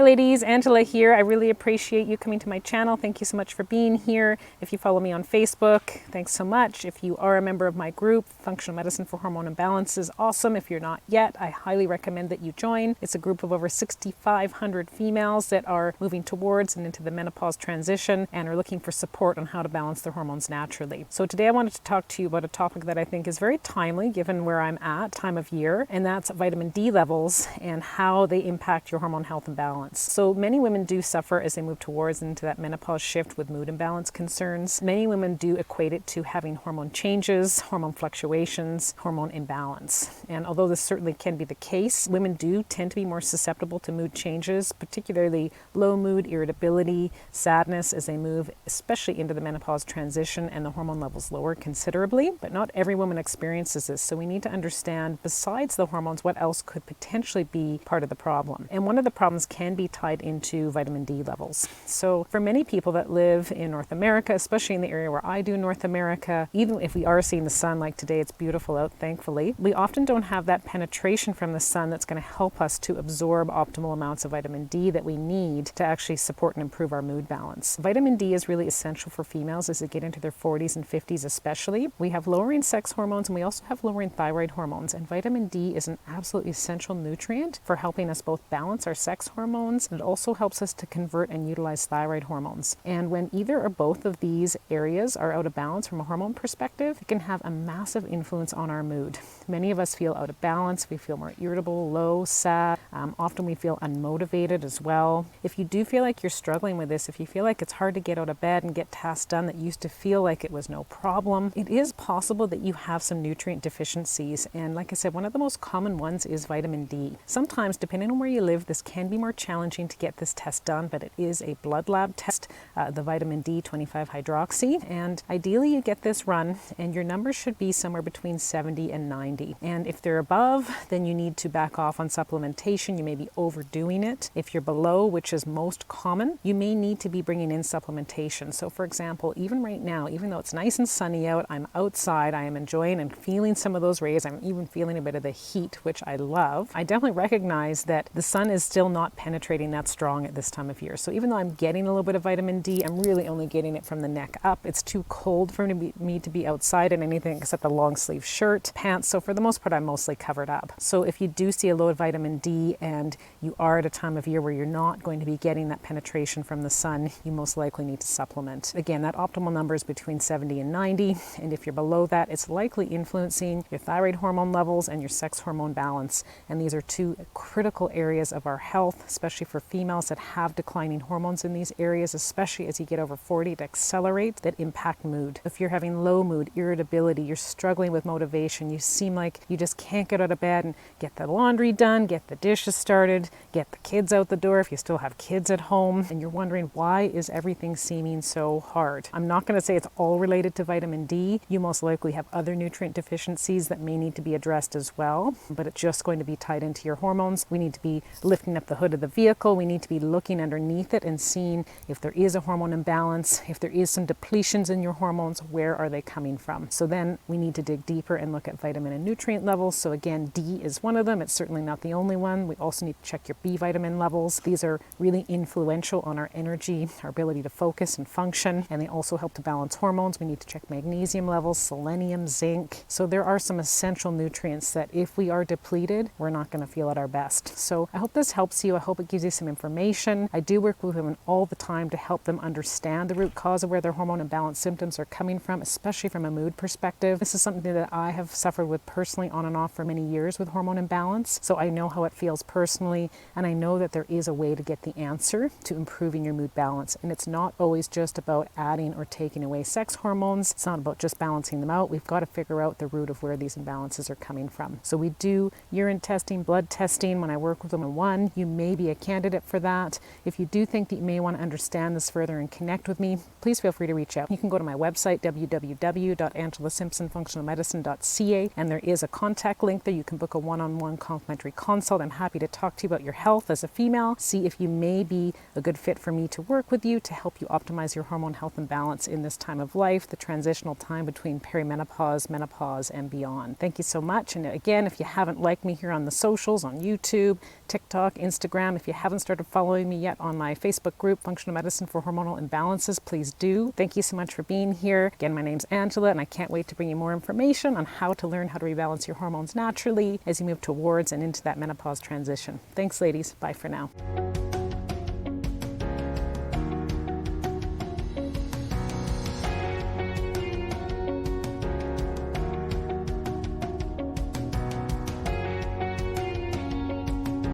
ladies, Angela here. I really appreciate you coming to my channel. Thank you so much for being here. If you follow me on Facebook, thanks so much. If you are a member of my group, Functional Medicine for Hormone Imbalance is awesome. If you're not yet, I highly recommend that you join. It's a group of over 6,500 females that are moving towards and into the menopause transition and are looking for support on how to balance their hormones naturally. So today I wanted to talk to you about a topic that I think is very timely given where I'm at, time of year, and that's vitamin D levels and how they impact your hormone health and balance. So many women do suffer as they move towards into that menopause shift with mood imbalance concerns. Many women do equate it to having hormone changes, hormone fluctuations, hormone imbalance. And although this certainly can be the case, women do tend to be more susceptible to mood changes, particularly low mood, irritability, sadness as they move, especially into the menopause transition and the hormone levels lower considerably. But not every woman experiences this. So we need to understand, besides the hormones, what else could potentially be part of the problem. And one of the problems can be tied into vitamin D levels. So for many people that live in North America, especially in the area where I do, North America, even if we are seeing the sun like today, it's beautiful out, thankfully, we often don't have that penetration from the sun that's going to help us to absorb optimal amounts of vitamin D that we need to actually support and improve our mood balance. Vitamin D is really essential for females as they get into their 40s and 50s especially. We have lowering sex hormones and we also have lowering thyroid hormones, and vitamin D is an absolutely essential nutrient for helping us both balance our sex hormones, and it also helps us to convert and utilize thyroid hormones. And when either or both of these areas are out of balance from a hormone perspective, it can have a massive influence on our mood. Many of us feel out of balance. We feel more irritable, low, sad. Often we feel unmotivated as well. If you do feel like you're struggling with this, if you feel like it's hard to get out of bed and get tasks done that used to feel like it was no problem, it is possible that you have some nutrient deficiencies. And like I said, one of the most common ones is vitamin D. Sometimes, depending on where you live, this can be more challenging to get this test done, but it is a blood lab test, the vitamin D 25 hydroxy, and ideally you get this run and your numbers should be somewhere between 70 and 90. And if they're above, then you need to back off on supplementation. You may be overdoing it. If you're below, which is most common, you may need to be bringing in supplementation. So for example, even right now, even though it's nice and sunny out, I'm outside, I am enjoying and feeling some of those rays. I'm even feeling a bit of the heat, which I love. I definitely recognize that the sun is still not penetrating that strong at this time of year. So even though I'm getting a little bit of vitamin D, I'm really only getting it from the neck up. It's too cold for me to be outside in anything except a long sleeve shirt, pants. So for the most part, I'm mostly covered up. So if you do see a low vitamin D and you are at a time of year where you're not going to be getting that penetration from the sun, you most likely need to supplement. Again, that optimal number is between 70 and 90. And if you're below that, it's likely influencing your thyroid hormone levels and your sex hormone balance. And these are two critical areas of our health, especially for females that have declining hormones in these areas, especially as you get over 40, to accelerate, that impact mood. If you're having low mood, irritability, you're struggling with motivation, you seem like you just can't get out of bed and get the laundry done, get the dishes started, get the kids out the door if you still have kids at home, and you're wondering, why is everything seeming so hard? I'm not going to say it's all related to vitamin D. You most likely have other nutrient deficiencies that may need to be addressed as well, but it's just going to be tied into your hormones. We need to be lifting up the hood of the vehicle. We need to be looking underneath it and seeing if there is a hormone imbalance, if there is some depletions in your hormones, where are they coming from? So then we need to dig deeper and look at vitamin and nutrient levels. So again, D is one of them. It's certainly not the only one. We also need to check your B vitamin levels. These are really influential on our energy, our ability to focus and function, and they also help to balance hormones. We need to check magnesium levels, selenium, zinc. So there are some essential nutrients that if we are depleted, we're not going to feel at our best. So I hope this helps you. I hope it gives you some information. I do work with women all the time to help them understand the root cause of where their hormone imbalance symptoms are coming from, especially from a mood perspective. This is something that I have suffered with personally on and off for many years with hormone imbalance. So I know how it feels personally, and I know that there is a way to get the answer to improving your mood balance. And it's not always just about adding or taking away sex hormones. It's not about just balancing them out. We've got to figure out the root of where these imbalances are coming from. So we do urine testing, blood testing. When I work with women one, you may be a candidate for that. If you do think that you may want to understand this further and connect with me, please feel free to reach out. You can go to my website, www.angelasimpsonfunctionalmedicine.ca, and there is a contact link there. You can book a one-on-one complimentary consult. I'm happy to talk to you about your health as a female, see if you may be a good fit for me to work with you to help you optimize your hormone health and balance in this time of life, the transitional time between perimenopause, menopause, and beyond. Thank you so much. And again, if you haven't liked me here on the socials, on YouTube, TikTok, Instagram, if you you haven't started following me yet on my Facebook group, Functional Medicine for Hormonal Imbalances, please do. Thank you so much for being here. Again, my name's Angela, and I can't wait to bring you more information on how to learn how to rebalance your hormones naturally as you move towards and into that menopause transition. Thanks, ladies. Bye for now.